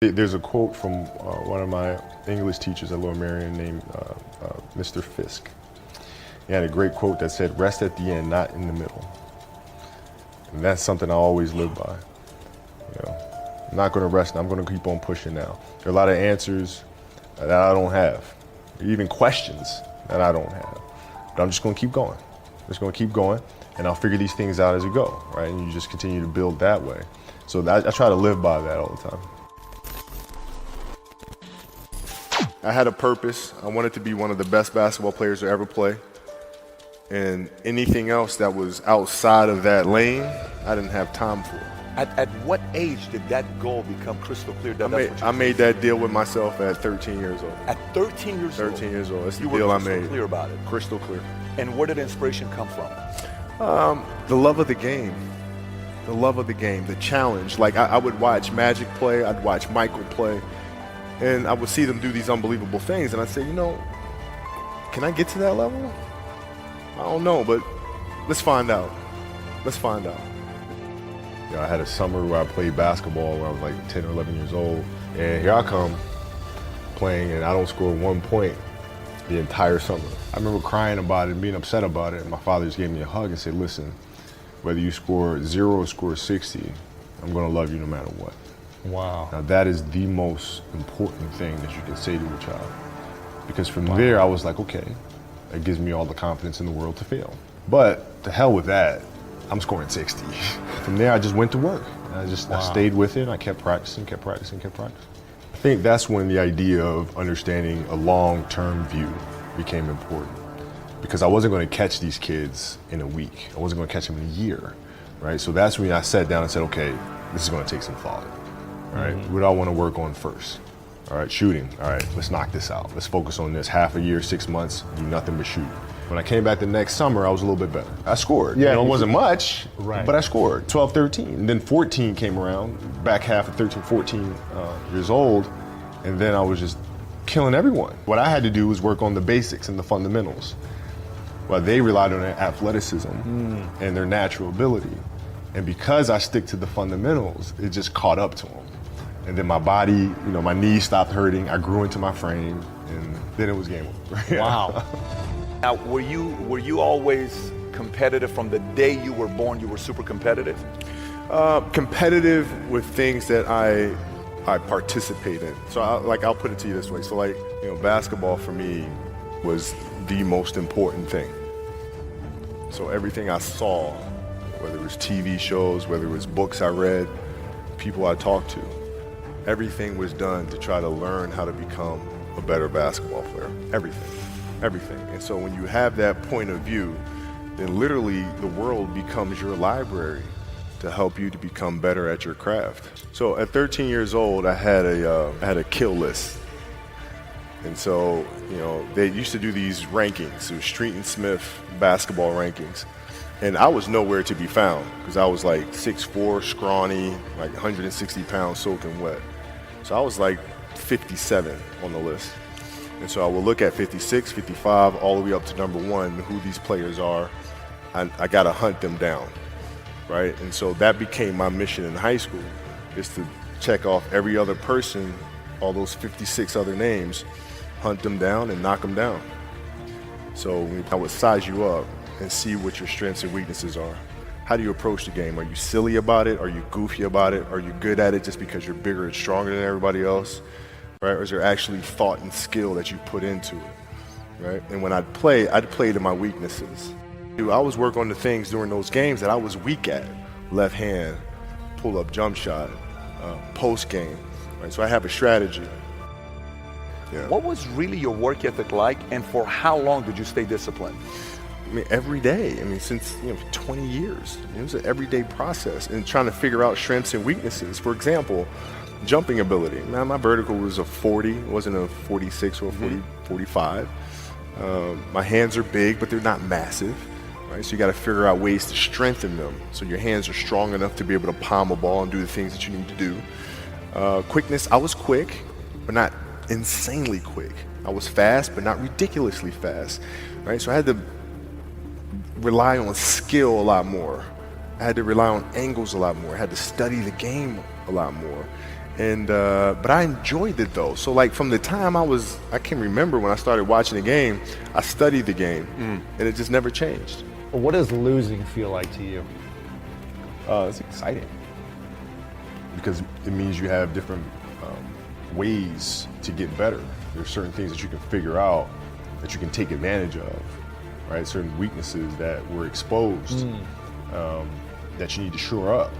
There's a quote from one of my English teachers at Lower Merion named Mr. Fisk. He had a great quote that said, "Rest at the end, not in the middle." And that's something I always live by. I'm not going to rest, I'm going to keep on pushing now. There are a lot of answers that I don't have, even questions that I don't have. But I'm just going to keep going. I'm just going to keep going, and I'll figure these things out as we go, right? And you just continue to build that way. So I try to live by that all the time. I had a purpose. I wanted to be one of the best basketball players to ever play. And anything else that was outside of that lane, I didn't have time for. At what age did that goal become crystal clear? I made that deal with myself at 13 years old. At 13 years old? 13 years old. That's the you deal were I made. Crystal clear about it? Crystal clear. And where did inspiration come from? The love of the game. The love of the game, the challenge. Like I would watch Magic play, I'd watch Michael play, and I would see them do these unbelievable things, and I'd say, can I get to that level? I don't know, but let's find out. Let's find out. I had a summer where I played basketball when I was like 10 or 11 years old, and here I come playing, and I don't score 1 point the entire summer. I remember crying about it and being upset about it, and my father just gave me a hug and said, "Listen, whether you score 0 or score 60, I'm going to love you no matter what." Wow. Now that is the most important thing that you can say to a child. Because from there I was like, okay, that gives me all the confidence in the world to fail. But to hell with that, I'm scoring 60. From there I just went to work. I stayed with it, and I kept practicing. I think that's when the idea of understanding a long-term view became important. Because I wasn't going to catch these kids in a week. I wasn't going to catch them in a year, right? So that's when I sat down and said, okay, this is going to take some thought, right? What do I want to work on first? All right, shooting. All right, let's knock this out. Let's focus on this. Half a year, 6 months, do nothing but shoot. When I came back the next summer, I was a little bit better. I scored. Yeah, it wasn't much, right, but I scored. 12, 13. And then 14 came around, back half of 13, 14 years old, and then I was just killing everyone. What I had to do was work on the basics and the fundamentals. Well, they relied on their athleticism and their natural ability. And because I stick to the fundamentals, it just caught up to them. And then my body, my knees stopped hurting. I grew into my frame, and then it was game over. Wow. Now, were you always competitive from the day you were born? You were super competitive? Competitive with things that I participate in. So I'll put it to you this way. So basketball for me was the most important thing. So everything I saw, whether it was TV shows, whether it was books I read, people I talked to, everything was done to try to learn how to become a better basketball player. Everything. And so when you have that point of view, then literally the world becomes your library to help you to become better at your craft. So at 13 years old, I had a kill list. And so, they used to do these rankings. It was Street and Smith basketball rankings. And I was nowhere to be found because I was like 6'4", scrawny, like 160 pounds soaking wet. So I was like 57 on the list. And so I would look at 56, 55, all the way up to number 1, who these players are. I got to hunt them down, right? And so that became my mission in high school, is to check off every other person, all those 56 other names, hunt them down and knock them down. So I would size you up and see what your strengths and weaknesses are. How do you approach the game? Are you silly about it? Are you goofy about it? Are you good at it just because you're bigger and stronger than everybody else? Right? Or is there actually thought and skill that you put into it? Right? And when I'd play to my weaknesses. I always work on the things during those games that I was weak at. Left hand, pull up jump shot, post game. Right? So I have a strategy. Yeah. What was really your work ethic like, and for how long did you stay disciplined? Every day. Since 20 years. It was an everyday process, and trying to figure out strengths and weaknesses. For example, jumping ability. My vertical was a 40, it wasn't a 46 or a 45. My hands are big, but they're not massive. Right? So you got to figure out ways to strengthen them so your hands are strong enough to be able to palm a ball and do the things that you need to do. Quickness, I was quick, but not insanely quick. I was fast, but not ridiculously fast. Right? So I had to rely on skill a lot more. I had to rely on angles a lot more. I had to study the game a lot more. And but I enjoyed it though. So like from the time I can remember when I started watching the game, I studied the game, and it just never changed. What does losing feel like to you? It's exciting because it means you have different ways to get better. There's certain things that you can figure out that you can take advantage of, right? Certain weaknesses that were exposed that you need to shore up.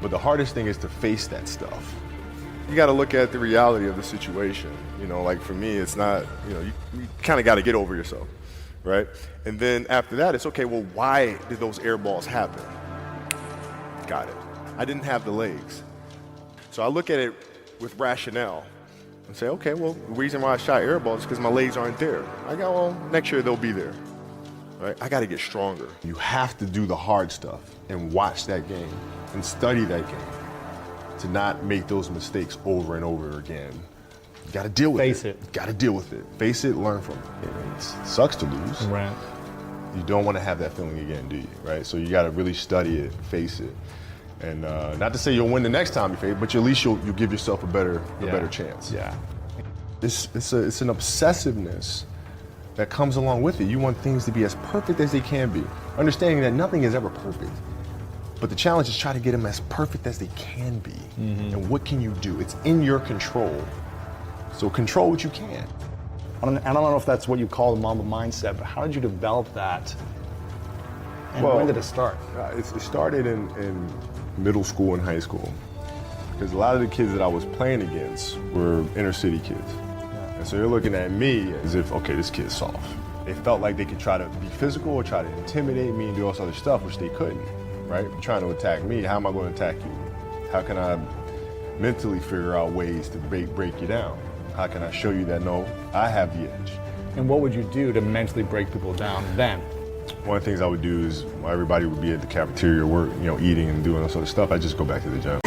But the hardest thing is to face that stuff. You got to look at the reality of the situation. You know, like for me, it's not, you know, you kind of got to get over yourself, right? And then after that, it's okay, well, why did those air balls happen? Got it. I didn't have the legs. So I look at it with rationale and say, okay, well, the reason why I shot air balls is because my legs aren't there. I go, well, next year they'll be there, right? I got to get stronger. You have to do the hard stuff and watch that game and study that game to not make those mistakes over and over again. You got to deal with it. Face it. You got to deal with it. Face it, learn from it. And it sucks to lose. Right. You don't want to have that feeling again, do you? Right? So you got to really study it, face it. And not to say you'll win the next time you face it, but at least you'll give yourself a better chance. Yeah. It's an obsessiveness that comes along with it. You want things to be as perfect as they can be, understanding that nothing is ever perfect. But the challenge is try to get them as perfect as they can be. And what can you do? It's in your control. So control what you can. I don't know if that's what you call the Mamba mindset, but how did you develop that? And when did it start? It started in middle school and high school. Because a lot of the kids that I was playing against were inner city kids. And so they're looking at me as if, okay, this kid's soft. They felt like they could try to be physical or try to intimidate me and do all this other stuff, which they couldn't, right? You're trying to attack me, how am I going to attack you? How can I mentally figure out ways to break you down? How can I show you that, no, I have the edge? And what would you do to mentally break people down then? One of the things I would do is while everybody would be at the cafeteria work, you know, eating and doing all sort of stuff, I'd just go back to the gym.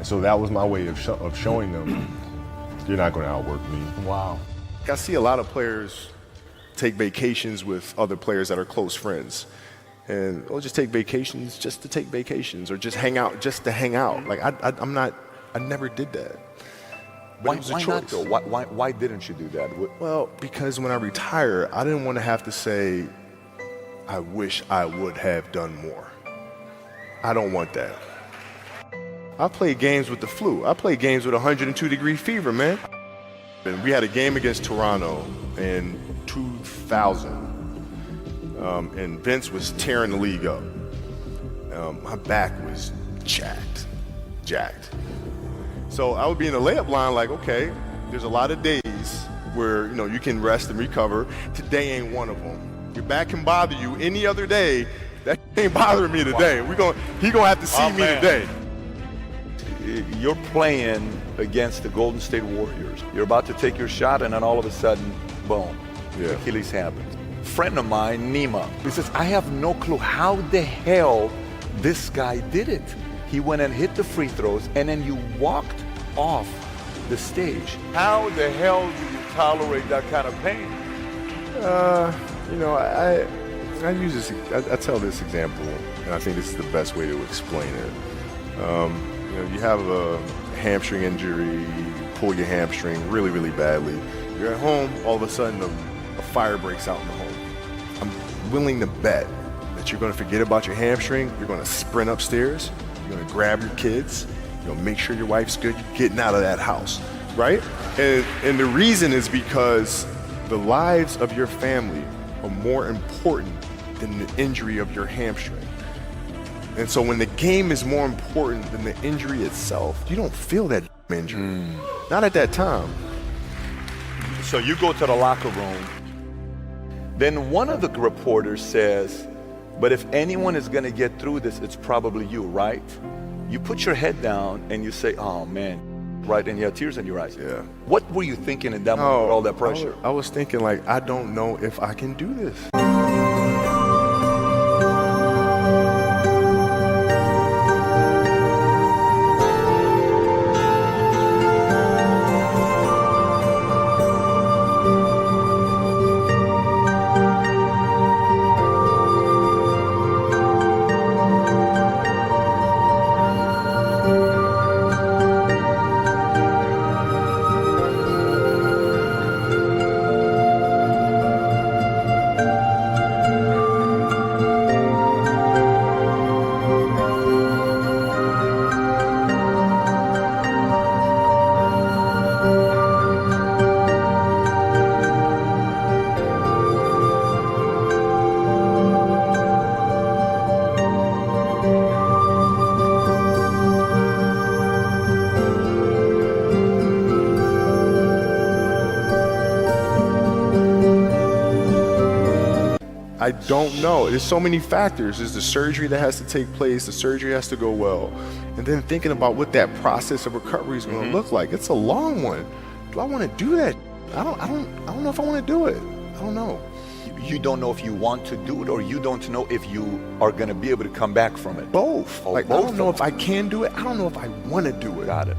So that was my way of showing them, you're not going to outwork me. Wow. I see a lot of players take vacations with other players that are close friends. And they'll just take vacations just to take vacations or just hang out just to hang out. Like I never did that. But it was a Why choice. not though? Why didn't you do that? Well, because when I retire, I didn't want to have to say, I wish I would have done more. I don't want that. I played games with the flu. I played games with 102-degree fever, man. And we had a game against Toronto in 2000. And Vince was tearing the league up. My back was jacked. So I would be in the layup line like, okay, there's a lot of days where, you know, you can rest and recover. Today ain't one of them. Your back can bother you any other day. That ain't bothering me today. He gonna have to see me today. You're playing against the Golden State Warriors. You're about to take your shot, and then all of a sudden, boom, Achilles happens. Friend of mine, Nima, he says, I have no clue how the hell this guy did it. He went and hit the free throws, and then you walked off the stage. How the hell do you tolerate that kind of pain? You know, I use this. I tell this example, and I think this is the best way to explain it. You know, you have a hamstring injury, you pull your hamstring really, really badly. You're at home, all of a sudden a fire breaks out in the home. I'm willing to bet that you're going to forget about your hamstring. You're going to sprint upstairs. You're going to grab your kids, make sure your wife's good, you're getting out of that house, right? And the reason is because the lives of your family are more important than the injury of your hamstring. And so when the game is more important than the injury itself, you don't feel that injury. Not at that time. So you go to the locker room. Then one of the reporters says, but if anyone is going to get through this, it's probably you, right? You put your head down and you say, oh man, right? And you have tears in your eyes. Yeah. What were you thinking in that moment with all that pressure? I was thinking like, I don't know if I can do this. I don't know. There's so many factors. There's the surgery that has to take place. The surgery has to go well. And then thinking about what that process of recovery is going to look like. It's a long one. Do I want to do that? I don't know if I want to do it. I don't know. You don't know if you want to do it, or you don't know if you are going to be able to come back from it. Both. Oh, like, both I don't know if I can do it. I don't know if I want to do it. Got it.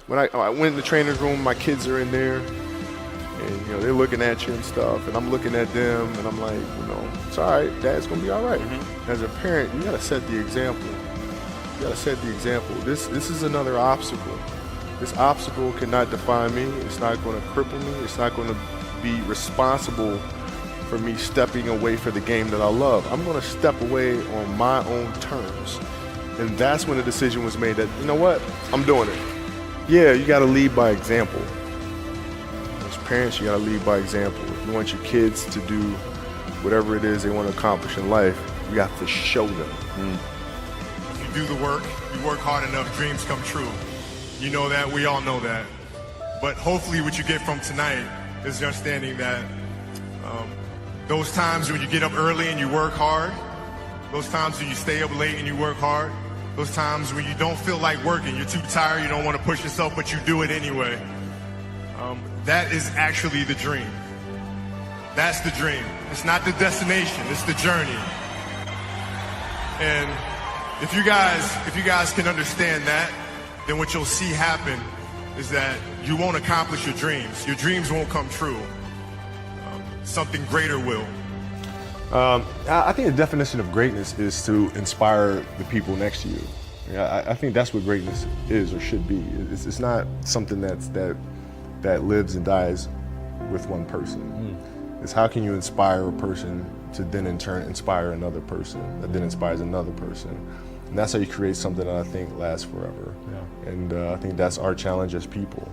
When I went in the trainer's room, my kids are in there. And, they're looking at you and stuff, and I'm looking at them, and I'm like, it's all right. Dad's going to be all right. As a parent, you got to set the example. You got to set the example. This is another obstacle. This obstacle cannot define me. It's not going to cripple me. It's not going to be responsible for me stepping away for the game that I love. I'm going to step away on my own terms. And that's when the decision was made that, you know what? I'm doing it. Yeah, you got to lead by example. As parents, you got to lead by example. If you want your kids to do whatever it is they want to accomplish in life, you have to show them. If you do the work, you work hard enough, dreams come true. You know that, we all know that. But hopefully what you get from tonight is the understanding that those times when you get up early and you work hard, those times when you stay up late and you work hard, those times when you don't feel like working, you're too tired, you don't want to push yourself, but you do it anyway. That is actually the dream. That's the dream. It's not the destination, it's the journey. And if you guys can understand that, then what you'll see happen is that you won't accomplish your dreams. Your dreams won't come true. Something greater will. I think the definition of greatness is to inspire the people next to you. I think that's what greatness is or should be. It's not something that lives and dies with one person. It's how can you inspire a person to then in turn inspire another person that then inspires another person. And that's how you create something that I think lasts forever. Yeah. And I think that's our challenge as people,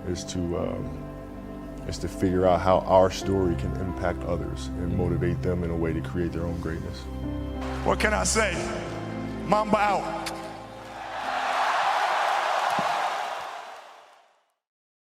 is to figure out how our story can impact others and motivate them in a way to create their own greatness. What can I say? Mamba out.